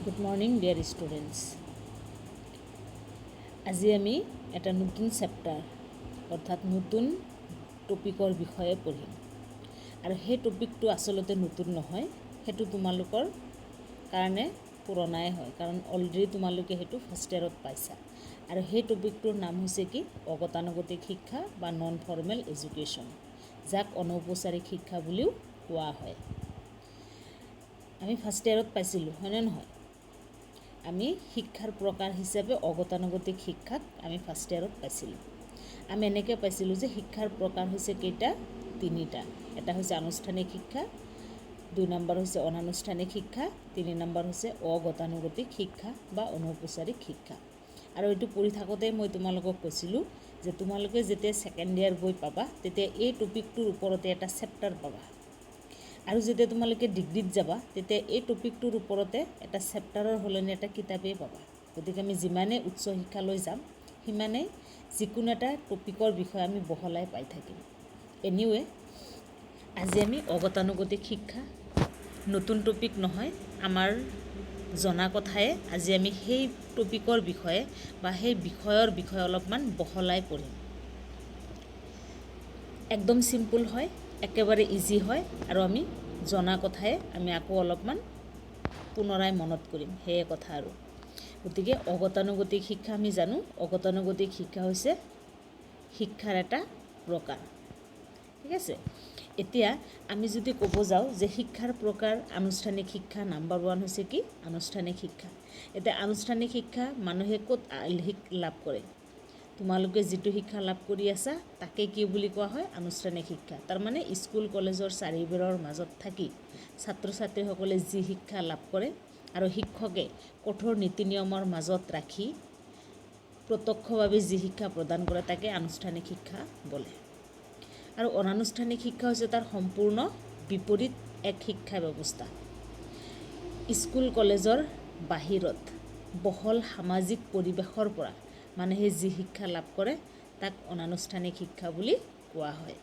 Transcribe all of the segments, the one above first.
Good morning dear students. আজি আমি এটা নতুন চেপ্টাৰ অৰ্থাৎ নতুন টপিকৰ বিষয়ে পঢ়িম। আৰু সেই টপিকটো আচলতে নতুন নহয়, সেইটো তোমালোকৰ কাৰণে পুৰণাই হয়, কাৰণ অলৰেডি তোমালোকে সেইটো ফাৰ্ষ্ট ইয়েৰত পাইছা। আৰু সেই টপিকটোৰ নাম হৈছে কি? অগতানুগতিক শিক্ষা বা নন ফৰ্মেল এডুকেশ্যন, যাক অনৌপচাৰিক শিক্ষা বুলিও কোৱা হয়। আমি ফাৰ্ষ্ট ইয়েৰত পাইছিলোঁ, হয়নে নহয়? আমি শিক্ষাৰ প্ৰকাৰ হিচাপে অগতানুগতিক শিক্ষাক আমি ফাৰ্ষ্ট ইয়েৰত পাইছিলোঁ। আমি এনেকৈ পাইছিলোঁ যে শিক্ষাৰ প্ৰকাৰ হৈছে কেইটা? তিনিটা। এটা হৈছে আনুষ্ঠানিক শিক্ষা, 2 নম্বৰ হৈছে অনানুষ্ঠানিক শিক্ষা, 3 নম্বৰ হৈছে অগতানুগতিক শিক্ষা বা অনৌপচাৰিক শিক্ষা। আৰু এইটো পঢ়ি থাকোঁতে মই তোমালোকক কৈছিলোঁ যে তোমালোকে যেতিয়া ছেকেণ্ড ইয়েৰ গৈ পাবা তেতিয়া এই টপিকটোৰ ওপৰতে এটা চেপ্টাৰ পাবা। আৰু যেতিয়া তোমালোকে ডিগ্ৰীত যাবা তেতিয়া এই টপিকটোৰ ওপৰতে এটা চেপ্টাৰৰ সলনি এটা কিতাপেই পাবা। গতিকে আমি যিমানেই উচ্চ শিক্ষালৈ যাম সিমানেই যিকোনো এটা টপিকৰ বিষয়ে আমি বহলাই পাই থাকিম। এনিৱে, আজি আমি অগতানুগতিক শিক্ষা, নতুন টপিক নহয়, আমাৰ জনা কথায়ে আজি আমি সেই টপিকৰ বিষয়ে বা সেই বিষয়ৰ বিষয়ে অলপমান বহলাই পঢ়িম। একদম চিম্পুল হয়, একেবাৰে ইজি হয়, আৰু আমি জনা কথায়ে আমি আকৌ অলপমান পুনৰাই মনত কৰিম, সেয়ে কথা আৰু। গতিকে অগতানুগতিক শিক্ষা আমি জানো, অগতানুগতিক শিক্ষা হৈছে শিক্ষাৰ এটা প্ৰকাৰ। ঠিক আছে। এতিয়া আমি যদি ক'ব যাওঁ যে শিক্ষাৰ প্ৰকাৰ আনুষ্ঠানিক শিক্ষা, নাম্বাৰ 1 হৈছে কি? আনুষ্ঠানিক শিক্ষা। এতিয়া আনুষ্ঠানিক শিক্ষা মানুহে ক'ত লাভ কৰে? তোমালোকে যিটো শিক্ষা লাভ কৰি আছা তাকে কি বুলি কোৱা হয়? আনুষ্ঠানিক শিক্ষা। তাৰমানে স্কুল কলেজৰ চাৰিবেৰৰ মাজত থাকি ছাত্ৰ ছাত্ৰীসকলে যি শিক্ষা লাভ কৰে আৰু শিক্ষকে কঠোৰ নীতি নিয়মৰ মাজত ৰাখি প্ৰত্যক্ষভাৱে যি শিক্ষা প্ৰদান কৰে তাকে আনুষ্ঠানিক শিক্ষা বোলে। আৰু অনানুষ্ঠানিক শিক্ষা হৈছে তাৰ সম্পূৰ্ণ বিপৰীত এক শিক্ষা ব্যৱস্থা। স্কুল কলেজৰ বাহিৰত বহল সামাজিক পৰিৱেশৰ পৰা মানুহে যি শিক্ষা লাভ কৰে তাক অনানুষ্ঠানিক শিক্ষা বুলি কোৱা হয়।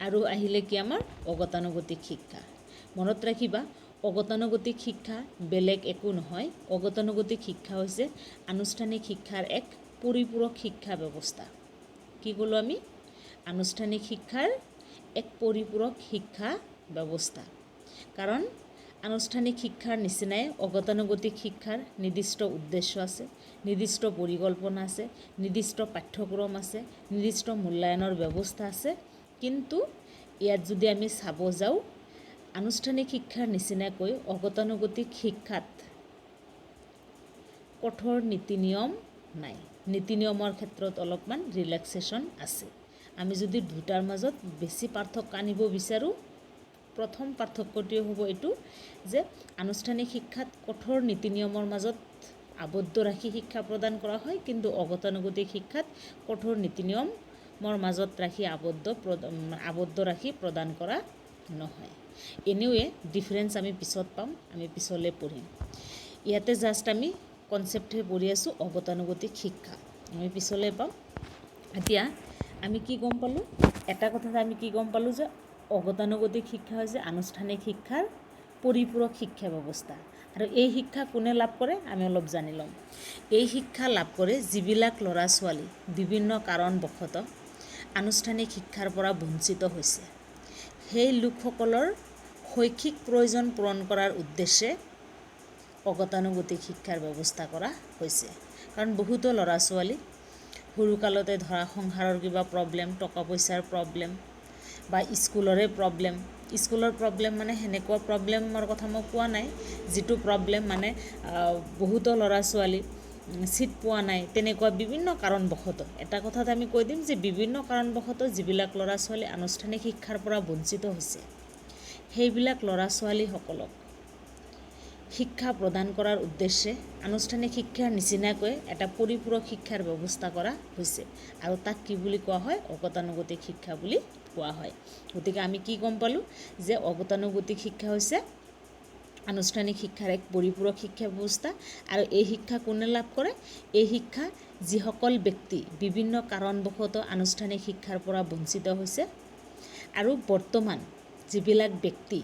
আৰু আহিলে কি আমাৰ অগতানুগতিক শিক্ষা। মনত ৰাখিবা, অগতানুগতিক শিক্ষা বেলেগ একো নহয়। অগতানুগতিক শিক্ষা হৈছে আনুষ্ঠানিক শিক্ষাৰ এক পৰিপূৰক শিক্ষা ব্যৱস্থা। কি ক'লোঁ আমি? আনুষ্ঠানিক শিক্ষাৰ এক পৰিপূৰক শিক্ষা ব্যৱস্থা। কাৰণ আনুষ্ঠানিক শিক্ষাৰ নিচিনাই অগতানুগতিক শিক্ষাৰ নিৰ্দিষ্ট উদ্দেশ্য আছে, নিৰ্দিষ্ট পৰিকল্পনা আছে, নিৰ্দিষ্ট পাঠ্যক্ৰম আছে, নিৰ্দিষ্ট মূল্যায়নৰ ব্যৱস্থা আছে। কিন্তু ইয়াত যদি আমি চাব যাওঁ, আনুষ্ঠানিক শিক্ষাৰ নিচিনাকৈ অগতানুগতিক শিক্ষাত কঠোৰ নীতি নিয়ম নাই। নীতি নিয়মৰ ক্ষেত্ৰত অলপমান ৰিলেক্সেশ্যন আছে। আমি যদি দুটাৰ মাজত বেছি পাৰ্থক্য আনিব বিচাৰোঁ, প্ৰথম পাৰ্থক্যটোৱে হ'ব এইটো যে আনুষ্ঠানিক শিক্ষাত কঠোৰ নীতি নিয়মৰ মাজত আবদ্ধ ৰাখি শিক্ষা প্ৰদান কৰা হয়, কিন্তু অগতানুগতিক শিক্ষাত কঠোৰ নীতি নিয়মৰ মাজত ৰাখি আবদ্ধ ৰাখি প্ৰদান কৰা নহয়। এনিৱে ডিফাৰেঞ্চ আমি পিছত পাম, আমি পিছলৈ পঢ়িম। ইয়াতে জাষ্ট আমি কনচেপ্টহে পঢ়ি আছোঁ, অগতানুগতিক শিক্ষা আমি পিছলৈ পাম। এতিয়া আমি কি গম পালোঁ? এটা কথাতে আমি কি গম পালোঁ যে অগতানুগতিক শিক্ষা হৈছে আনুষ্ঠানিক শিক্ষাৰ পৰিপূৰক শিক্ষা ব্যৱস্থা। আৰু এই শিক্ষা কোনে লাভ কৰে আমি অলপ জানি ল'ম। এই শিক্ষা লাভ কৰে যিবিলাক ল'ৰা ছোৱালী বিভিন্ন কাৰণবশতঃ আনুষ্ঠানিক শিক্ষাৰ পৰা বঞ্চিত হৈছে। সেই লোকসকলৰ শৈক্ষিক প্ৰয়োজন পূৰণ কৰাৰ উদ্দেশ্যে অগতানুগতিক শিক্ষাৰ ব্যৱস্থা কৰা হৈছে। কাৰণ বহুতো ল'ৰা ছোৱালী সৰুকালতে ধৰা সংসাৰৰ কিবা প্ৰব্লেম, টকা পইচাৰ প্ৰব্লেম বা স্কুলৰে প্ৰব্লেম। স্কুলৰ প্ৰব্লেম মানে সেনেকুৱা প্ৰব্লেমৰ কথা মই কোৱা নাই, যিটো প্ৰব্লেম মানে বহুতো ল'ৰা ছোৱালী ছিট পোৱা নাই, তেনেকুৱা বিভিন্ন কাৰণবশতঃ। এটা কথাত আমি কৈ দিম যে বিভিন্ন কাৰণবশতঃ যিবিলাক ল'ৰা ছোৱালী আনুষ্ঠানিক শিক্ষাৰ পৰা বঞ্চিত হৈছে, সেইবিলাক ল'ৰা ছোৱালীসকলক শিক্ষা প্ৰদান কৰাৰ উদ্দেশ্যে আনুষ্ঠানিক শিক্ষাৰ নিচিনাকৈ এটা পৰিপূৰক শিক্ষাৰ ব্যৱস্থা কৰা হৈছে। আৰু তাক কি বুলি কোৱা হয়? অগতানুগতিক শিক্ষা বুলি কোৱা হয়। গতিকে আমি কি গম পালোঁ যে অগতানুগতিক শিক্ষা হৈছে আনুষ্ঠানিক শিক্ষাৰ এক পৰিপূৰক শিক্ষা ব্যৱস্থা। আৰু এই শিক্ষা কোনে লাভ কৰে? এই শিক্ষা যিসকল ব্যক্তি বিভিন্ন কাৰণবশতঃ আনুষ্ঠানিক শিক্ষাৰ পৰা বঞ্চিত হৈছে আৰু বৰ্তমান যিবিলাক ব্যক্তি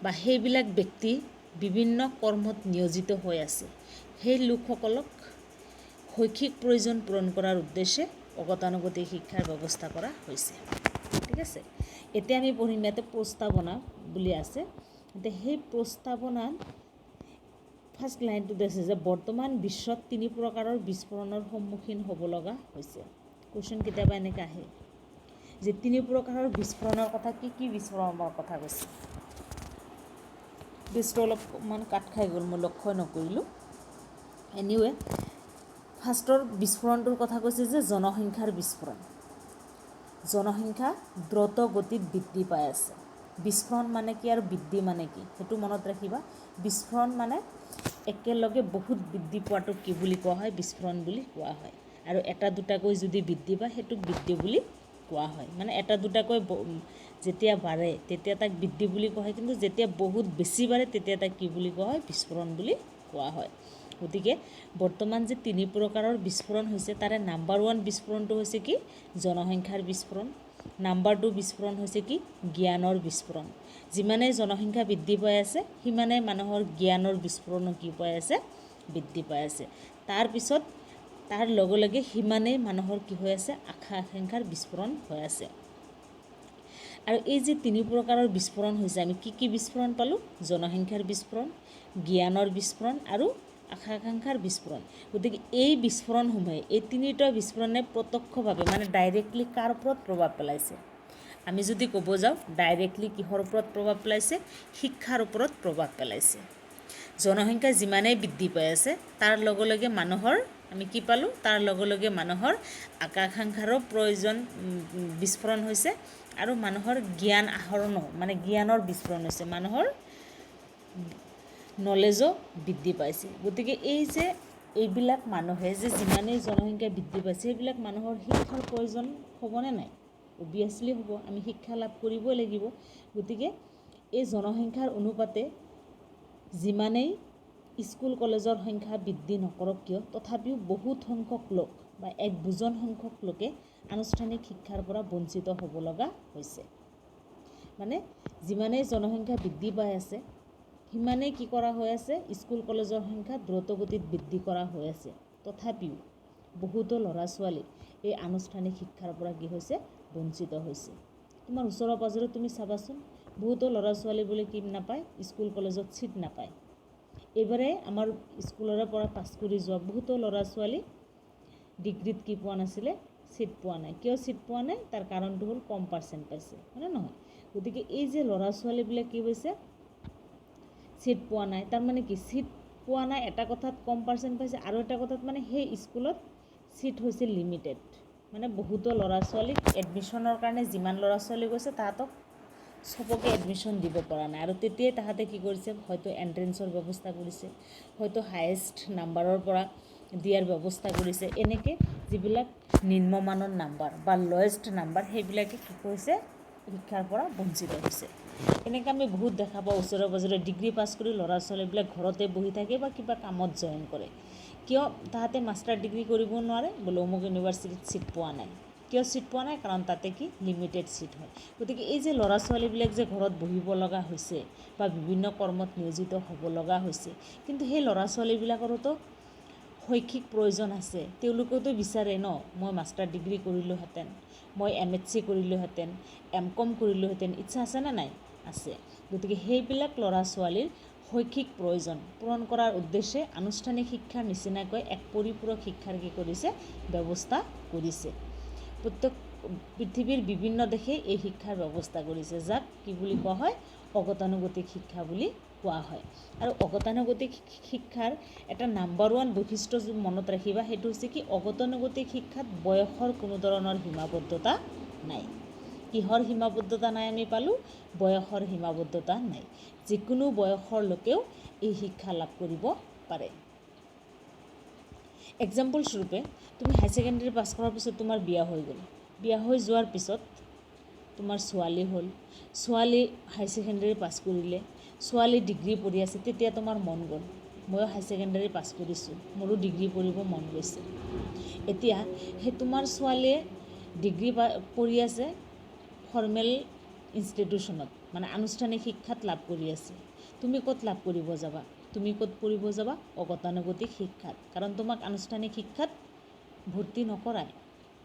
বা সেইবিলাক ব্যক্তি বিভিন্ন কৰ্মত নিয়োজিত হৈ আছে সেই লোকসকলক শৈক্ষিক প্ৰয়োজন পূৰণ কৰাৰ উদ্দেশ্যে অগতানুগতিক শিক্ষাৰ ব্যৱস্থা কৰা হৈছে। ঠিক আছে, এতিয়া আমি পঢ়িম ইয়াতে প্ৰস্তাৱনা বুলি আছে। এতিয়া সেই প্ৰস্তাৱনাত ফাৰ্ষ্ট লাইনটোত আছে যে বৰ্তমান বিশ্বত 3 প্ৰকাৰৰ বিস্ফোৰণৰ সন্মুখীন হ'ব লগা হৈছে। কুৱেশ্যন কেতিয়াবা এনেকৈ আহে যে 3 প্ৰকাৰৰ বিস্ফোৰণৰ কথা কি বিস্ফোৰণৰ কথা কৈছে। বেছটো অলপমান কাট খাই গ'ল, মই লক্ষ্য নকৰিলোঁ। এনিৱে ফাৰ্ষ্টৰ বিস্ফোৰণটোৰ কথা কৈছে যে জনসংখ্যাৰ বিস্ফোৰণ। জনসংখ্যা দ্ৰুত গতিত বৃদ্ধি পাই আছে। বিস্ফোৰণ মানে কি আৰু বৃদ্ধি মানে কি সেইটো মনত ৰাখিবা। বিস্ফোৰণ মানে একেলগে বহুত বৃদ্ধি পোৱাটো কি বুলি কোৱা হয়, বিস্ফোৰণ বুলি কোৱা হয়। আৰু এটা দুটাকৈ যদি বৃদ্ধি পায় সেইটোক বৃদ্ধি বুলি কোৱা হয়। মানে এটা দুটাকৈ যেতিয়া বাঢ়ে তেতিয়া তাক বৃদ্ধি বুলি কোৱা হয়, কিন্তু যেতিয়া বহুত বেছি বাঢ়ে তেতিয়া তাক কি বুলি কোৱা হয়, বিস্ফোৰণ বুলি কোৱা হয়। গতিকে বৰ্তমান যে 3 প্ৰকাৰৰ বিস্ফোৰণ হৈছে তাৰে নাম্বাৰ 1 বিস্ফোৰণটো হৈছে কি, জনসংখ্যাৰ বিস্ফোৰণ। নাম্বাৰ 2 বিস্ফোৰণ হৈছে কি, জ্ঞানৰ বিস্ফোৰণ। যিমানেই জনসংখ্যা বৃদ্ধি পাই আছে সিমানেই মানুহৰ জ্ঞানৰ বিস্ফোৰণো কি পাই আছে, বৃদ্ধি পাই আছে। তাৰপিছত তাৰ লগে লগে সিমানেই মানুহৰ কি হৈ আছে, আশা আকাংক্ষাৰ বিস্ফোৰণ হৈ আছে। আৰু এই যে 3 প্ৰকাৰৰ বিস্ফোৰণ হৈছে, আমি কি বিস্ফোৰণ পালোঁ, জনসংখ্যাৰ বিস্ফোৰণ, জ্ঞানৰ বিস্ফোৰণ আৰু আশা আকাংক্ষাৰ বিস্ফোৰণ। গতিকে এই বিস্ফোৰণসমূহে, এই 3টা বিস্ফোৰণে প্ৰত্যক্ষভাৱে মানে ডাইৰেক্টলি কাৰ ওপৰত প্ৰভাৱ পেলাইছে। আমি যদি ক'ব যাওঁ ডাইৰেক্টলি কিহৰ ওপৰত প্ৰভাৱ পেলাইছে, শিক্ষাৰ ওপৰত প্ৰভাৱ পেলাইছে। জনসংখ্যা যিমানেই বৃদ্ধি পাই আছে তাৰ লগে লগে মানুহৰ আমি কি পালোঁ, তাৰ লগে লগে মানুহৰ আকাংক্ষাৰো প্ৰয়োজন বিস্ফোৰণ হৈছে আৰু মানুহৰ জ্ঞান আহৰণো মানে জ্ঞানৰ বিস্ফোৰণ হৈছে, মানুহৰ নলেজো বৃদ্ধি পাইছে। গতিকে এই যে এইবিলাক মানুহে যে যিমানেই জনসংখ্যা বৃদ্ধি পাইছে সেইবিলাক মানুহৰ শিক্ষাৰ প্ৰয়োজন হ'বনে নাই, অভিয়াছলি হ'ব। আমি শিক্ষা লাভ কৰিবই লাগিব। গতিকে এই জনসংখ্যাৰ অনুপাতে যিমানেই স্কুল কলেজৰ সংখ্যা বৃদ্ধি নকৰক কিয় তথাপিও বহুত সংখ্যক লোক বা এক বুজন সংখ্যক লোকে আনুষ্ঠানিক শিক্ষাৰ পৰা বঞ্চিত হ'ব লগা হৈছে। মানে যিমানেই জনসংখ্যা বৃদ্ধি পাই আছে সিমানেই কি কৰা হৈ আছে, স্কুল কলেজৰ সংখ্যা দ্ৰুতগতিত বৃদ্ধি কৰা হৈ আছে। তথাপিও বহুতো ল'ৰা ছোৱালী এই আনুষ্ঠানিক শিক্ষাৰ পৰা কি হৈছে, বঞ্চিত হৈছে। তোমাৰ ওচৰৰ পাজৰে তুমি চাবাচোন, বহুতো ল'ৰা ছোৱালী বোলে কি নাপায়, স্কুল কলেজত ছিট নাপায়। এইবাৰে আমাৰ স্কুলৰে পৰা পাছ কৰি যোৱা বহুতো ল'ৰা ছোৱালী ডিগ্ৰীত কি পোৱা নাছিলে, ছিট পোৱা নাই। কিয় ছিট পোৱা নাই, তাৰ কাৰণটো হ'ল কম পাৰ্চেণ্ট পাইছে, হয়নে নহয়। গতিকে এই যে ল'ৰা ছোৱালীবিলাক কি হৈছে, ছিট পোৱা নাই, তাৰমানে কি ছিট পোৱা নাই এটা কথাত, কম পাৰ্চেণ্ট পাইছে, আৰু এটা কথাত মানে সেই স্কুলত ছিট হৈছে লিমিটেড। মানে বহুতো ল'ৰা ছোৱালীক এডমিশ্যনৰ কাৰণে যিমান ল'ৰা ছোৱালী গৈছে তাহাঁতক চবকে এডমিশ্যন দিব পৰা নাই। আৰু তেতিয়াই তাহাঁতে কি কৰিছে, হয়তো এণ্ট্ৰেঞ্চৰ ব্যৱস্থা কৰিছে, হয়তো হায়েষ্ট নাম্বাৰৰ পৰা দিয়াৰ ব্যৱস্থা কৰিছে। এনেকৈ যিবিলাক নিম্নমানৰ নাম্বাৰ বা লয়েষ্ট নাম্বাৰ সেইবিলাকে কি কৰিছে, শিক্ষাৰ পৰা বঞ্চিত হৈছে। এনেকৈ আমি বহুত দেখা পাওঁ, ওচৰে পাজৰে ডিগ্ৰী পাছ কৰি ল'ৰা ছোৱালীবিলাক ঘৰতে বহি থাকে বা কিবা কামত জইন কৰে। কিয় তাহাঁতে মাষ্টাৰ ডিগ্ৰী কৰিব নোৱাৰে, বোলে অমুক ইউনিভাৰ্চিটিত ছিট পোৱা নাই। কিয় ছিট পোৱা নাই, কাৰণ তাতে কি লিমিটেড ছিট হয়। গতিকে এই যে ল'ৰা ছোৱালীবিলাক যে ঘৰত বহিব লগা হৈছে বা বিভিন্ন কৰ্মত নিয়োজিত হ'ব লগা হৈছে, কিন্তু সেই ল'ৰা ছোৱালীবিলাকৰোতো শৈক্ষিক প্ৰয়োজন আছে। তেওঁলোকেতো বিচাৰে ন, মই মাষ্টাৰ ডিগ্ৰী কৰিলোহেঁতেন, মই MSc কৰিলোহেঁতেন, MCom কৰিলোহেঁতেন, ইচ্ছা আছেনে নাই, আছে। গতিকে সেইবিলাক ল'ৰা ছোৱালীৰ শৈক্ষিক প্ৰয়োজন পূৰণ কৰাৰ উদ্দেশ্যে আনুষ্ঠানিক শিক্ষাৰ নিচিনাকৈ এক পৰিপূৰক শিক্ষাৰ কি কৰিছে, ব্যৱস্থা কৰিছে। প্ৰত্যেক পৃথিৱীৰ বিভিন্ন দেশে এই শিক্ষাৰ ব্যৱস্থা কৰিছে, যাক কি বুলি কোৱা হয়, অগতানুগতিক শিক্ষা বুলি কোৱা হয়। আৰু অগতানুগতিক শিক্ষাৰ এটা নাম্বাৰ 1 বৈশিষ্ট্য মনত ৰাখিবা, সেইটো হৈছে কি, অগতানুগতিক শিক্ষাত বয়সৰ কোনো ধৰণৰ সীমাবদ্ধতা নাই। কিহৰ সীমাবদ্ধতা নাই আমি পালোঁ, বয়সৰ সীমাবদ্ধতা নাই। যিকোনো বয়সৰ লোকেও এই শিক্ষা লাভ কৰিব পাৰে। এক্সাম্পল স্বৰূপে তুমি হাই ছেকেণ্ডেৰী পাছ কৰাৰ পিছত তোমাৰ বিয়া হৈ গ'ল, বিয়া হৈ যোৱাৰ পিছত তোমাৰ ছোৱালী হ'ল, ছোৱালী হাই ছেকেণ্ডেৰী পাছ কৰিলে, ছোৱালী ডিগ্ৰী পঢ়ি আছে, তেতিয়া তোমাৰ মন গ'ল, ময়ো হাই ছেকেণ্ডেৰী পাছ কৰিছোঁ, মোৰো ডিগ্ৰী পঢ়িব মন গৈছে। এতিয়া সেই তোমাৰ ছোৱালীয়ে ডিগ্ৰী পঢ়ি আছে ফৰ্মেল ইনষ্টিটিউশ্যনত, মানে আনুষ্ঠানিক শিক্ষাত লাভ কৰি আছে। তুমি ক'ত লাভ কৰিব যাবা? তুমি ক'ত পঢ়িব যাবা? অগতানুগতিক শিক্ষাত। কাৰণ তোমাক আনুষ্ঠানিক শিক্ষাত ভৰ্তি নকৰায়।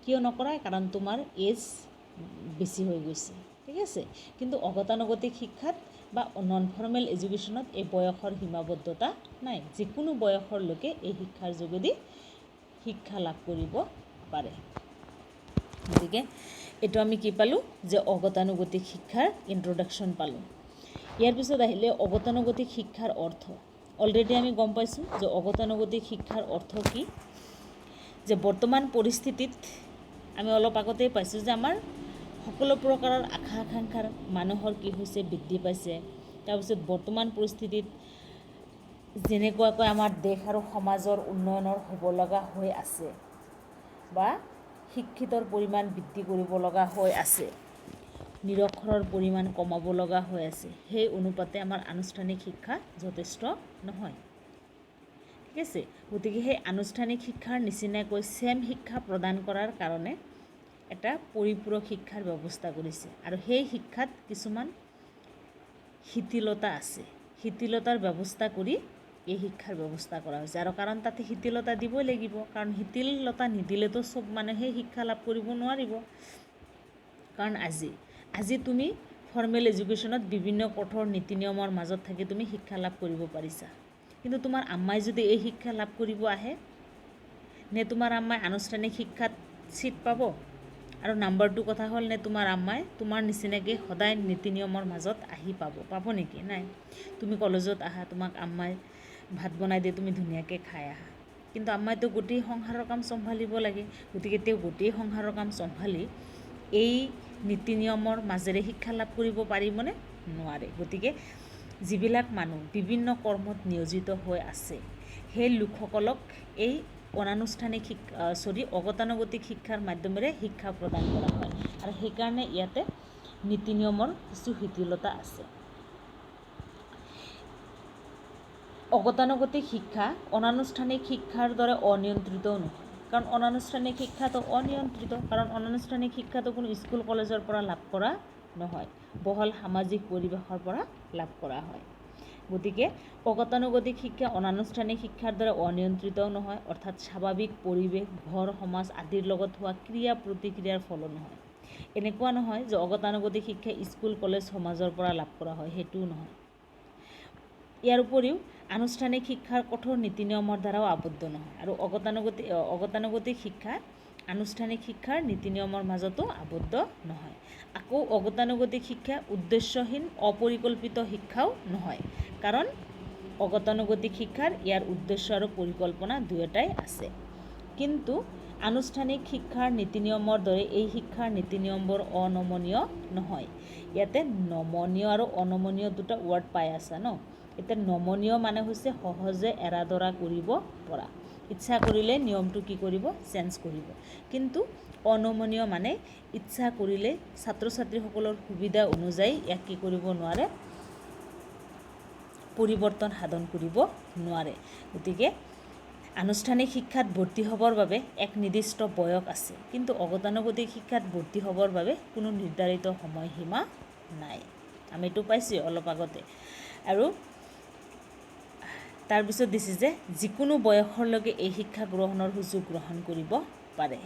কিয় নকৰায়? কাৰণ তোমাৰ এজ বেছি হৈ গৈছে, ঠিক আছে। কিন্তু অগতানুগতিক শিক্ষাত বা নন ফৰ্মেল এডুকেশ্যনত এই বয়সৰ সীমাবদ্ধতা নাই। যিকোনো বয়সৰ লোকে এই শিক্ষাৰ যোগেদি শিক্ষা লাভ কৰিব পাৰে। গতিকে এইটো আমি কি পালোঁ? যে অগতানুগতিক শিক্ষাৰ ইন্ট্ৰডাকশ্যন পালোঁ। ইয়াৰ পিছত আহিলে অগতানুগতিক শিক্ষাৰ অৰ্থ। অলৰেডি আমি গম পাইছোঁ যে অগতানুগতিক শিক্ষাৰ অৰ্থ কি। যে বৰ্তমান পৰিস্থিতিত আমি অলপ আগতেই পাইছোঁ যে আমাৰ সকলো প্ৰকাৰৰ আশা আকাংক্ষাৰ মানুহৰ কি হৈছে? বৃদ্ধি পাইছে। তাৰপিছত বৰ্তমান পৰিস্থিতিত যেনেকুৱাকৈ আমাৰ দেশ আৰু সমাজৰ উন্নয়নৰ হ'ব লগা হৈ আছে বা শিক্ষিতৰ পৰিমাণ বৃদ্ধি কৰিব লগা হৈ আছে, নিৰক্ষৰৰ পৰিমাণ কমাব লগা হৈ আছে, সেই অনুপাতে আমাৰ আনুষ্ঠানিক শিক্ষা যথেষ্ট নহয়, ঠিক আছে। গতিকে সেই আনুষ্ঠানিক শিক্ষাৰ নিচিনাকৈ ছেম শিক্ষা প্ৰদান কৰাৰ কাৰণে এটা পৰিপূৰক শিক্ষাৰ ব্যৱস্থা কৰিছে। আৰু সেই শিক্ষাত কিছুমান শিথিলতা আছে। শিথিলতাৰ ব্যৱস্থা কৰি এই শিক্ষাৰ ব্যৱস্থা কৰা হৈছে। আৰু কাৰণ তাতে শিথিলতা দিবই লাগিব, কাৰণ শিথিলতা নিদিলেতো চব মানুহে শিক্ষা লাভ কৰিব নোৱাৰিব। কাৰণ আজি তুমি ফৰ্মেল এডুকেশ্যনত বিভিন্ন কঠোৰ নীতি নিয়মৰ মাজত থাকি তুমি শিক্ষা লাভ কৰিব পাৰিছা। কিন্তু তোমাৰ আম্মাই যদি এই শিক্ষা লাভ কৰিব আহে, নে তোমাৰ আম্মাই আনুষ্ঠানিক শিক্ষাত ছিট পাব? আৰু নাম্বাৰ 2 কথা হ'ল, নে তোমাৰ আম্মাই তোমাৰ নিচিনাকৈ সদায় নীতি নিয়মৰ মাজত আহি পাব নেকি? নাই। তুমি কলেজত আহা, তোমাক আম্মাই ভাত বনাই দিয়ে, তুমি ধুনীয়াকৈ খাই আহা। কিন্তু আম্মাইতো গোটেই সংসাৰৰ কাম চম্ভালিব লাগে। গতিকে তেওঁ গোটেই সংসাৰৰ কাম চম্ভালি এই নীতি নিয়মৰ মাজেৰে শিক্ষা লাভ কৰিব পাৰিবনে? নোৱাৰে। গতিকে যিবিলাক মানুহ বিভিন্ন কৰ্মত নিয়োজিত হৈ আছে, সেই লোকসকলক এই অগতানুগতিক শিক্ষাৰ মাধ্যমেৰে শিক্ষা প্ৰদান কৰা হয়। আৰু সেইকাৰণে ইয়াতে নীতি নিয়মৰ কিছু শিথিলতা আছে। অগতানুগতিক শিক্ষা অনানুষ্ঠানিক শিক্ষাৰ দৰে অনিয়ন্ত্ৰিতও নহয়। কাৰণ অনানুষ্ঠানিক শিক্ষাটো অনিয়ন্ত্ৰিত, কাৰণ অনানুষ্ঠানিক শিক্ষাটো কোনো স্কুল কলেজৰ পৰা লাভ কৰা নহয়, বহল সামাজিক পৰিৱেশৰ পৰা লাভ কৰা হয়। গতিকে অগতানুগতিক শিক্ষা অনানুষ্ঠানিক শিক্ষাৰ দৰে অনিয়ন্ত্ৰিতও নহয়, অৰ্থাৎ স্বাভাৱিক পৰিৱেশ, ঘৰ, সমাজ আদিৰ লগত হোৱা ক্ৰিয়া প্ৰতিক্ৰিয়াৰ ফলো নহয়। এনেকুৱা নহয় যে অগতানুগতিক শিক্ষা স্কুল কলেজ সমাজৰ পৰা লাভ কৰা হয়, সেইটোও নহয়। ইয়াৰ উপৰিও আনুষ্ঠানিক শিক্ষাৰ কঠোৰ নীতি নিয়মৰ দ্বাৰাও আবদ্ধ নহয়। আৰু অগতানুগতিক শিক্ষা আনুষ্ঠানিক শিক্ষাৰ নীতি নিয়মৰ মাজতো আবদ্ধ নহয়। আকৌ অগতানুগতিক শিক্ষা উদ্দেশ্যহীন অপৰিকল্পিত শিক্ষাও নহয়। কাৰণ অগতানুগতিক শিক্ষাৰ ইয়াৰ উদ্দেশ্য আৰু পৰিকল্পনা দুয়োটাই আছে। কিন্তু আনুষ্ঠানিক শিক্ষাৰ নীতি নিয়মৰ দৰে এই শিক্ষাৰ নীতি নিয়মবোৰ অনমনীয় নহয়। ইয়াতে নমনীয় আৰু অনমনীয় দুটা ৱৰ্ড পাই আছা ন। এতিয়া নমনীয় মানে হৈছে সহজে এৰা ধৰা কৰিব পৰা, ইচ্ছা কৰিলে নিয়মটো কি কৰিব? চেঞ্জ কৰিব। কিন্তু অনমনীয় মানে ইচ্ছা কৰিলে ছাত্ৰ ছাত্ৰীসকলৰ সুবিধা অনুযায়ী ইয়াক কি কৰিব নোৱাৰে? পৰিৱৰ্তন সাধন কৰিব নোৱাৰে। গতিকে আনুষ্ঠানিক শিক্ষাত ভৰ্তি হ'বৰ বাবে এক নিৰ্দিষ্ট বয়স আছে, কিন্তু অগতানুগতিক শিক্ষাত ভৰ্তি হ'বৰ বাবে কোনো নিৰ্ধাৰিত সময়সীমা নাই। আমি এইটো পাইছোঁ অলপ আগতে। আৰু তাৰপিছত দিছে যে যিকোনো বয়সৰলৈকে এই শিক্ষা গ্ৰহণৰ সুযোগ গ্ৰহণ কৰিব পাৰে।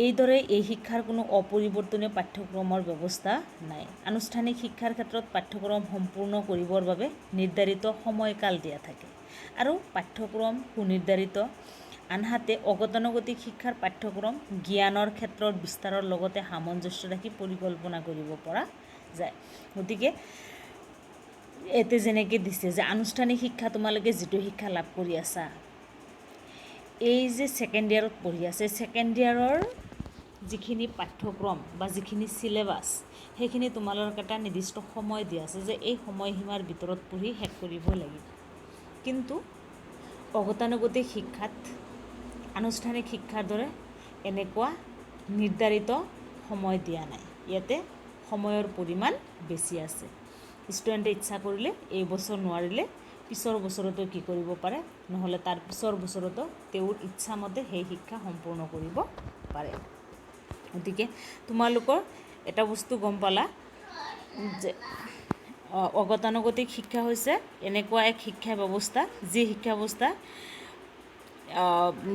এইদৰে এই শিক্ষাৰ কোনো অপৰিৱৰ্তনীয় পাঠ্যক্ৰমৰ ব্যৱস্থা নাই। আনুষ্ঠানিক শিক্ষাৰ ক্ষেত্ৰত পাঠ্যক্ৰম সম্পূৰ্ণ কৰিবৰ বাবে নিৰ্ধাৰিত সময়কাল দিয়া থাকে আৰু পাঠ্যক্ৰম সুনিৰ্ধাৰিত। আনহাতে অগতানুগতিক শিক্ষাৰ পাঠ্যক্ৰম জ্ঞানৰ ক্ষেত্ৰৰ বিস্তাৰৰ লগতে সামঞ্জস্য ৰাখি পৰিকল্পনা কৰিব পৰা যায়। গতিকে এতে যেনেকৈ দিছে যে আনুষ্ঠানিক শিক্ষা তোমালোকে যিটো শিক্ষা লাভ কৰি আছা, এই যে ছেকেণ্ড ইয়াৰত পঢ়ি আছে, ছেকেণ্ড ইয়াৰৰ যিখিনি পাঠ্যক্ৰম বা যিখিনি চিলেবাছ, সেইখিনি তোমালোকক এটা নিৰ্দিষ্ট সময় দিয়া আছে যে এই সময়সীমাৰ ভিতৰত পঢ়ি শেষ কৰিব লাগিব। কিন্তু অগতানুগতিক শিক্ষাত আনুষ্ঠানিক শিক্ষাৰ দৰে এনেকুৱা নিৰ্ধাৰিত সময় দিয়া নাই। ইয়াতে সময়ৰ পৰিমাণ বেছি আছে। ষ্টুডেণ্টে ইচ্ছা কৰিলে এই বছৰ নোৱাৰিলে পিছৰ বছৰতো কি কৰিব পাৰে, নহ'লে তাৰ পিছৰ বছৰতো তেওঁৰ ইচ্ছামতে সেই শিক্ষা সম্পূৰ্ণ কৰিব পাৰে। গতিকে তোমালোকৰ এটা বস্তু গম পালা যে অগতানুগতিক শিক্ষা হৈছে এনেকুৱা এক শিক্ষা ব্যৱস্থা যি শিক্ষা ব্যৱস্থা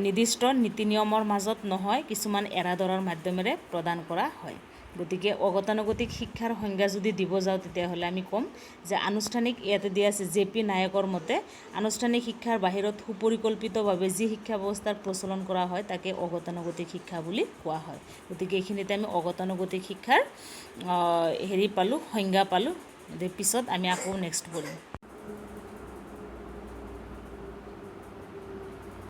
নিৰ্দিষ্ট নীতি নিয়মৰ মাজত নহয় কিছুমান এৰাধৰাৰ মাধ্যমেৰে প্ৰদান কৰা হয়। গতিকে অগতানুগতিক শিক্ষাৰ সংজ্ঞা যদি দিব যাওঁ তেতিয়াহ'লে আমি ক'ম যে আনুষ্ঠানিক ইয়াতে দিয়া আছে JP নায়কৰ মতে আনুষ্ঠানিক শিক্ষাৰ বাহিৰত সুপৰিকল্পিতভাৱে যি শিক্ষা ব্যৱস্থাৰ প্ৰচলন কৰা হয় তাকে অগতানুগতিক শিক্ষা বুলি কোৱা হয়। গতিকে এইখিনিতে আমি অগতানুগতিক শিক্ষাৰ সংজ্ঞা পালোঁ। পিছত আমি আকৌ নেক্সট পঢ়িম।